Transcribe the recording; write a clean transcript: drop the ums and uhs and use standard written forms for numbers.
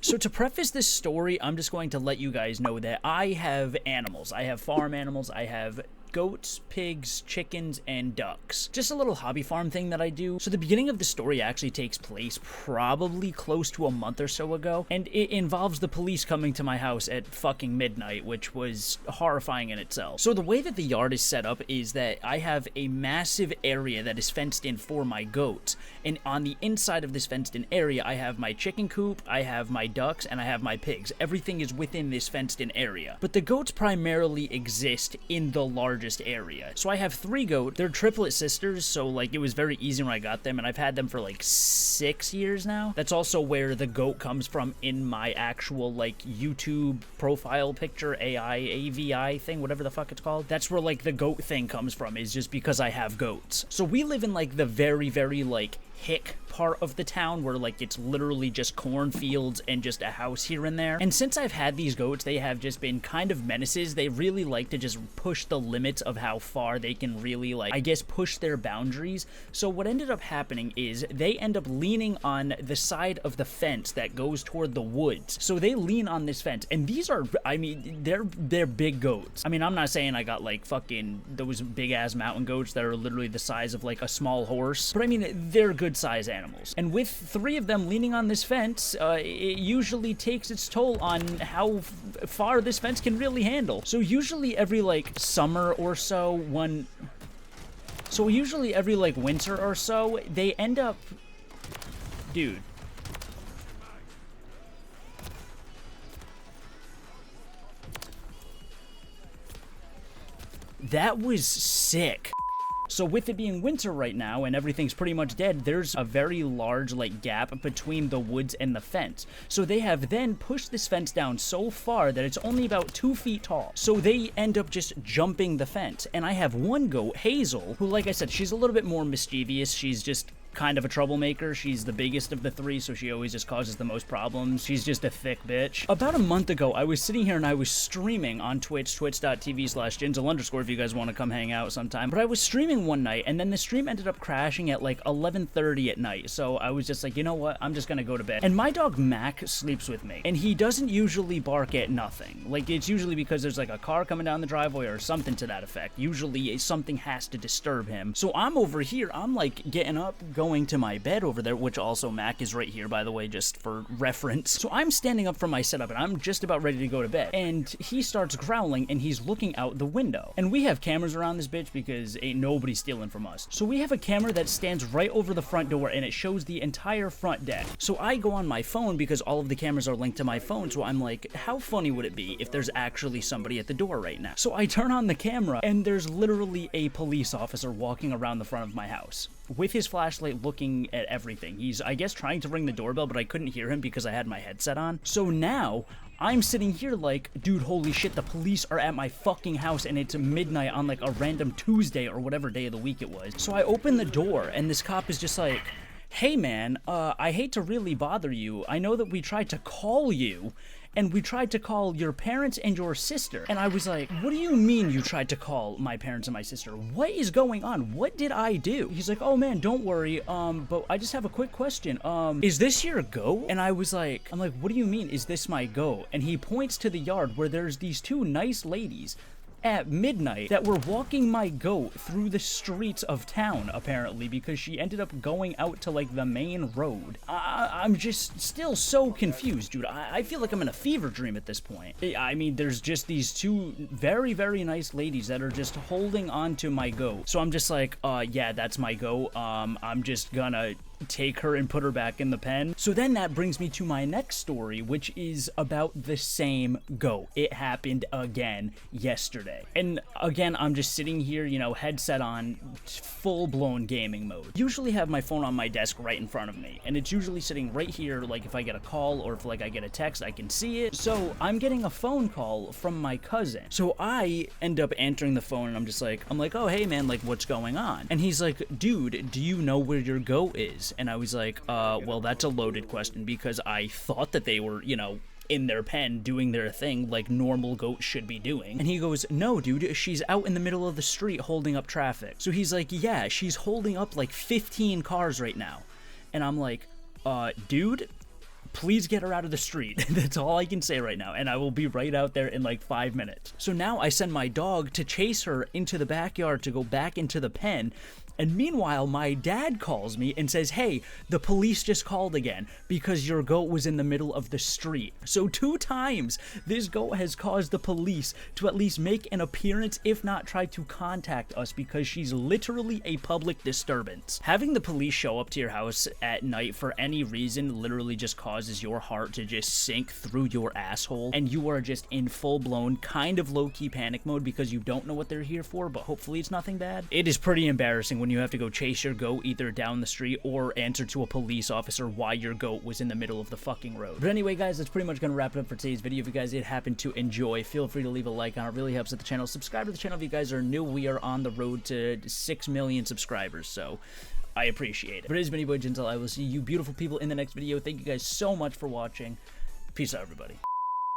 So to preface this story, I'm just going to let you guys know that I have animals. I have farm animals. I have goats, pigs, chickens, and ducks. Just a little hobby farm thing that I do. So the beginning of the story actually takes place probably close to a month or so ago, and it involves the police coming to my house at fucking midnight, which was horrifying in itself. So the way that the yard is set up is that I have a massive area that is fenced in for my goats, and on the inside of this fenced in area, I have my chicken coop, I have my ducks, and I have my pigs. Everything is within this fenced in area. But the goats primarily exist in the largest area. So I have 3 goats. They're triplet sisters, so like it was very easy when I got them, and I've had them for like 6 years now. That's also where the goat comes from in my actual like YouTube profile picture, AVI thing, whatever the fuck it's called. That's where like the goat thing comes from, is just because I have goats. So we live in like the very, very like hick part of the town where like it's literally just cornfields and just a house here and there. And since I've had these goats, they have just been kind of menaces. They really like to just push the limits of how far they can really, like, I guess, push their boundaries. So what ended up happening is they end up leaning on the side of the fence that goes toward the woods. So they lean on this fence, and these are, I mean, they're big goats. I mean, I'm not saying I got like fucking those big ass mountain goats that are literally the size of like a small horse, but I mean, they're good size animals. And with 3 of them leaning on this fence, it usually takes its toll on how far this fence can really handle. So usually every like summer or so, usually every like winter or so, they end up, dude. That was sick. So with it being winter right now and everything's pretty much dead, there's a very large like gap between the woods and the fence. So they have then pushed this fence down so far that it's only about 2 feet tall. So they end up just jumping the fence. And I have one goat, Hazel, who, like I said, she's a little bit more mischievous. She's just kind of a troublemaker. She's the biggest of the 3, so she always just causes the most problems. She's just a thick bitch. About a month ago, I was sitting here and I was streaming on Twitch, twitch.tv/Jinzle_ if you guys want to come hang out sometime. But I was streaming one night, and then the stream ended up crashing at like 11:30 at night. So I was just like, you know what? I'm just gonna go to bed. And my dog Mac sleeps with me, and he doesn't usually bark at nothing. Like, it's usually because there's like a car coming down the driveway or something to that effect. Usually something has to disturb him. So I'm over here, I'm like getting up, going to my bed over there, which also Mac is right here, by the way, just for reference. So I'm standing up from my setup and I'm just about ready to go to bed, and he starts growling and he's looking out the window. And we have cameras around this bitch because ain't nobody stealing from us. So we have a camera that stands right over the front door and it shows the entire front deck. So I go on my phone because all of the cameras are linked to my phone, so I'm like, how funny would it be if there's actually somebody at the door right now? So I turn on the camera and there's literally a police officer walking around the front of my house with his flashlight looking at everything. He's, I guess, trying to ring the doorbell, but I couldn't hear him because I had my headset on. So now I'm sitting here like, dude, holy shit, the police are at my fucking house and it's midnight on like a random Tuesday or whatever day of the week it was. So I open the door and this cop is just like, hey man, I hate to really bother you. I know that we tried to call you, and we tried to call your parents and your sister. And I was like, what do you mean you tried to call my parents and my sister? What is going on? What did I do? He's like, oh man, don't worry. But I just have a quick question. Is this your goat? And I'm like, what do you mean, is this my goat? And he points to the yard where there's these 2 nice ladies at midnight that were walking my goat through the streets of town, apparently, because she ended up going out to like the main road. I'm just still so confused, dude. I feel like I'm in a fever dream at this point. I mean, there's just these 2 very, very nice ladies that are just holding on to my goat. So I'm just like, yeah, that's my goat. I'm just gonna take her and put her back in the pen. So then that brings me to my next story, which is about the same goat. It happened again yesterday. And again, I'm just sitting here, you know, headset on, full-blown gaming mode. Usually have my phone on my desk right in front of me, and it's usually sitting right here, like if I get a call or if like I get a text, I can see it. So I'm getting a phone call from my cousin. So I end up answering the phone and I'm like, oh, hey man, like what's going on? And he's like, dude, do you know where your goat is? And I was like, well, that's a loaded question because I thought that they were, you know, in their pen doing their thing like normal goats should be doing. And he goes, no, dude, she's out in the middle of the street holding up traffic. So he's like, yeah, she's holding up like 15 cars right now. And I'm like, dude, please get her out of the street. That's all I can say right now, and I will be right out there in like 5 minutes. So now I send my dog to chase her into the backyard to go back into the pen. And meanwhile, my dad calls me and says, hey, the police just called again because your goat was in the middle of the street. So 2 times, this goat has caused the police to at least make an appearance, if not try to contact us, because she's literally a public disturbance. Having the police show up to your house at night for any reason literally just causes your heart to just sink through your asshole, and you are just in full-blown kind of low-key panic mode because you don't know what they're here for, but hopefully it's nothing bad. It is pretty embarrassing when you have to go chase your goat either down the street or answer to a police officer why your goat was in the middle of the fucking road. But anyway, guys, that's pretty much gonna wrap it up for today's video. If you guys did happen to enjoy, feel free to leave a like on it. It really helps out the channel. Subscribe to the channel if you guys are new. We are on the road to 6 million subscribers, so I appreciate it. But it has been your boy Jinzle. I will see you beautiful people in the next video. Thank you guys so much for watching. Peace out, everybody.